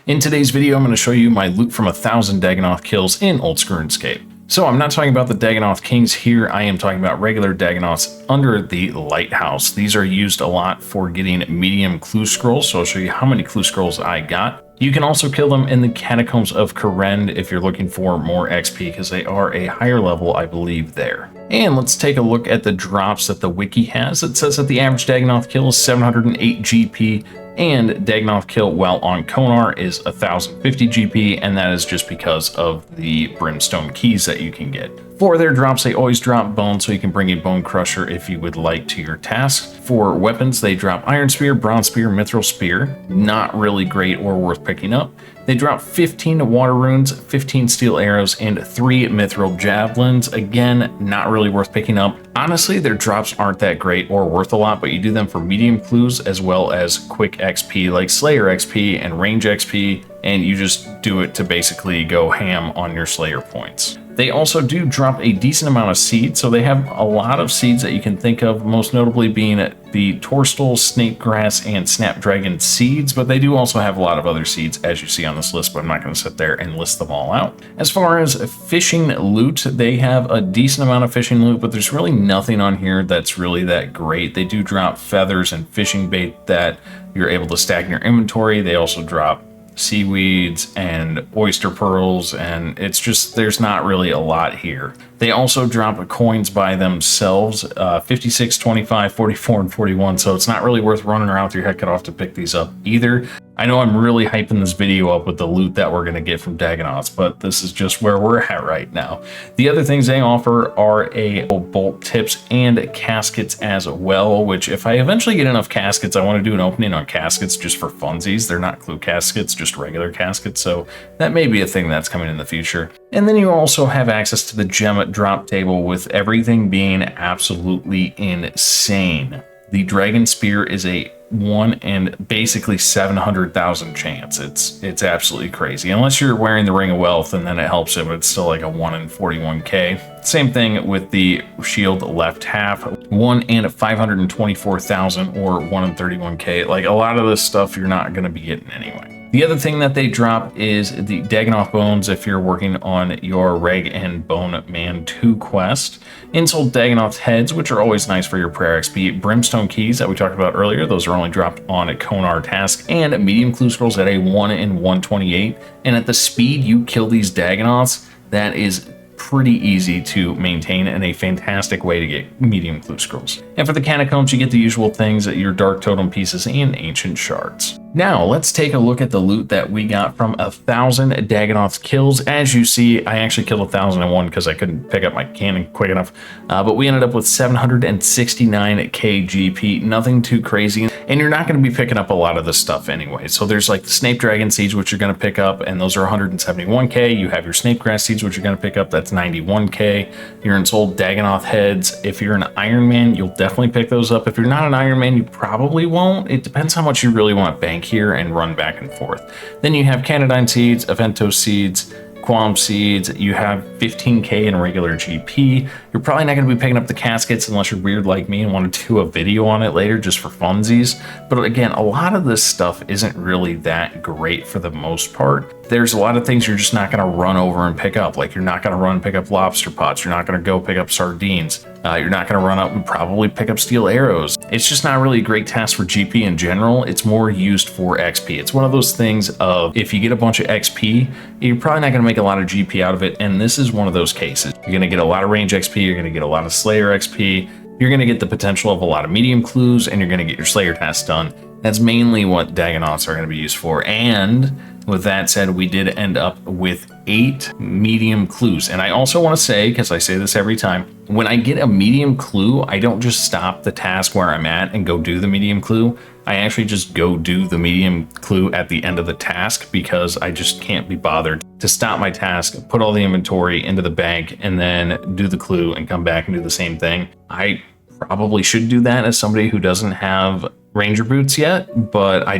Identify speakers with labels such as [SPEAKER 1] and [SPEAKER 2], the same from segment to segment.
[SPEAKER 1] In today's video, I'm going to show you my loot from 1,000 Dagannoth kills in old school Runescape. So I'm not talking about the Dagannoth Kings here, I am talking about regular Dagannoths under the Lighthouse. These are used a lot for getting medium clue scrolls, so I'll show you how many clue scrolls I got. You can also kill them in the Catacombs of Keren if you're looking for more XP, because they are a higher level, I believe, there. And let's take a look at the drops that the wiki has. It says that the average Dagannoth kill is 708 GP, and Dagannoth kill while on Konar is 1050 GP, and that is just because of the brimstone keys that you can get. For their drops, they always drop bone, so you can bring a bone crusher if you would like to your task. For weapons, they drop iron spear, bronze spear, mithril spear. Not really great or worth picking up. They drop 15 water runes, 15 steel arrows, and 3 mithril javelins. Again, not really worth picking up. Honestly, their drops aren't that great or worth a lot, but you do them for medium clues as well as quick XP like Slayer XP and range XP, and you just do it to basically go ham on your Slayer points. They also do drop a decent amount of seeds, so they have a lot of seeds that you can think of, most notably being the Torstal, Snakegrass, and Snapdragon seeds, but they do also have a lot of other seeds as you see on this list, but I'm not going to sit there and list them all out. As far as fishing loot, they have a decent amount of fishing loot, but there's really nothing on here that's really that great. They do drop feathers and fishing bait that you're able to stack in your inventory. They also drop seaweeds and oyster pearls, and it's just, there's not really a lot here. They also drop coins by themselves, 56, 25, 44, and 41, so it's not really worth running around with your head cut off to pick these up either. I know I'm really hyping this video up with the loot that we're going to get from Dagannoths, but this is just where we're at right now. The other things they offer are a bolt tips and caskets as well, which if I eventually get enough caskets, I want to do an opening on caskets just for funsies. They're not clue caskets, just regular caskets, so that may be a thing that's coming in the future. And then you also have access to the gem drop table, with everything being absolutely insane. The Dragon Spear is a 1 in basically 700,000 chance. It's absolutely crazy. Unless you're wearing the Ring of Wealth, and then it helps it, but it's still like a 1 in 41k. Same thing with the shield left half, 1 in 524,000 or 1 in 31k. Like, a lot of this stuff you're not going to be getting anyway. The other thing that they drop is the Dagannoth bones if you're working on your Reg and Bone Man 2 quest. Insold Dagannoth heads, which are always nice for your prayer XP. Brimstone keys that we talked about earlier, those are only dropped on a Konar task. And medium clue scrolls at a 1 in 128. And at the speed you kill these Dagannoths, that is pretty easy to maintain and a fantastic way to get medium clue scrolls. And for the catacombs, you get the usual things, your dark totem pieces and ancient shards. Now let's take a look at the loot that we got from 1,000 Dagannoths kills. As you see, I actually killed 1,001 because I couldn't pick up my cannon quick enough, but we ended up with 769k GP, nothing too crazy. And you're not going to be picking up a lot of this stuff anyway. So there's like the Snakedragon seeds, which you're going to pick up, and those are 171k. You have your Snakegrass seeds, which you're going to pick up, that's 91k. Your Ensouled Dagannoth heads, if you're an Iron Man, you'll definitely pick those up. If you're not an Iron Man, you probably won't. It depends how much you really want to bank here and run back and forth. Then you have Canadyne seeds, Aventos seeds, Qualm seeds. You have 15k in regular GP. You're probably not going to be picking up the caskets unless you're weird like me and want to do a video on it later just for funsies. But again, a lot of this stuff isn't really that great for the most part. There's a lot of things you're just not going to run over and pick up. Like, you're not going to run and pick up lobster pots. You're not going to go pick up sardines. You're not going to run up and probably pick up steel arrows. It's just not really a great task for GP in general. It's more used for XP. It's one of those things of, if you get a bunch of XP, you're probably not going to make a lot of GP out of it. And this is one of those cases. You're going to get a lot of range XP. You're going to get a lot of Slayer XP. You're going to get the potential of a lot of medium clues, and you're going to get your Slayer tasks done. That's mainly what Dagannoths are going to be used for. And with that said, we did end up with 8 medium clues. And I also want to say, because I say this every time, when I get a medium clue, I don't just stop the task where I'm at and go do the medium clue. I actually just go do the medium clue at the end of the task, because I just can't be bothered to stop my task, put all the inventory into the bank, and then do the clue and come back and do the same thing. I probably should do that as somebody who doesn't have Ranger boots yet, but I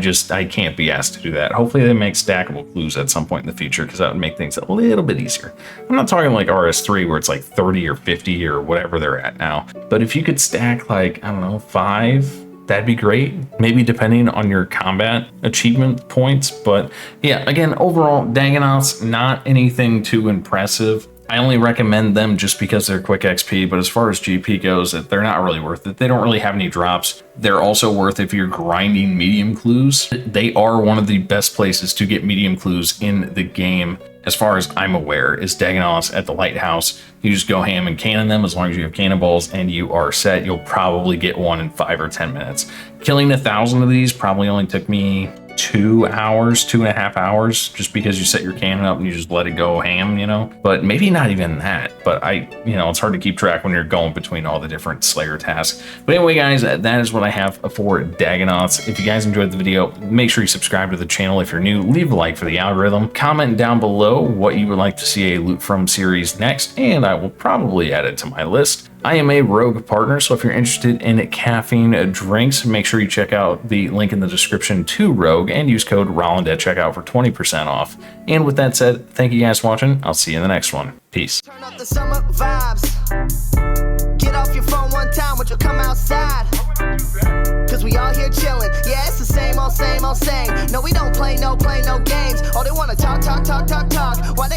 [SPEAKER 1] can't be asked to do that. Hopefully they make stackable clues at some point in the future, because that would make things a little bit easier. I'm not talking like RS3 where it's like 30 or 50 or whatever they're at now, but if you could stack like, I don't know, 5 that'd be great. Maybe depending on your combat achievement points. But yeah, again, overall, Dagannoths, not anything too impressive. I only recommend them just because they're quick XP, but as far as GP goes, they're not really worth it. They don't really have any drops. They're also worth if you're grinding medium clues. They are one of the best places to get medium clues in the game, as far as I'm aware, is Dagannoths at the lighthouse. You just go ham and cannon them as long as you have cannonballs and you are set. You'll probably get one in 5 or 10 minutes. Killing 1,000 of these probably only took me 2 hours, 2.5 hours, just because you set your cannon up and you just let it go ham, you know, but maybe not even that. But it's hard to keep track when you're going between all the different Slayer tasks. But anyway, guys, that is what I have for Dagannoths. If you guys enjoyed the video, make sure you subscribe to the channel. If you're new, leave a like for the algorithm. Comment down below what you would like to see a Loot From series next, and I will probably add it to my list. I am a Rogue partner, so if you're interested in caffeine drinks, make sure you check out the link in the description to Rogue and use code Rolland at checkout for 20% off. And with that said, thank you guys for watching. I'll see you in the next one. Peace.
[SPEAKER 2] Turn up the summer vibes. Get off your phone one time, but you'll come outside. Cause we all here chilling. Yeah, it's the same old, same old, same. No, we don't play no games. Oh, they wanna talk. Why they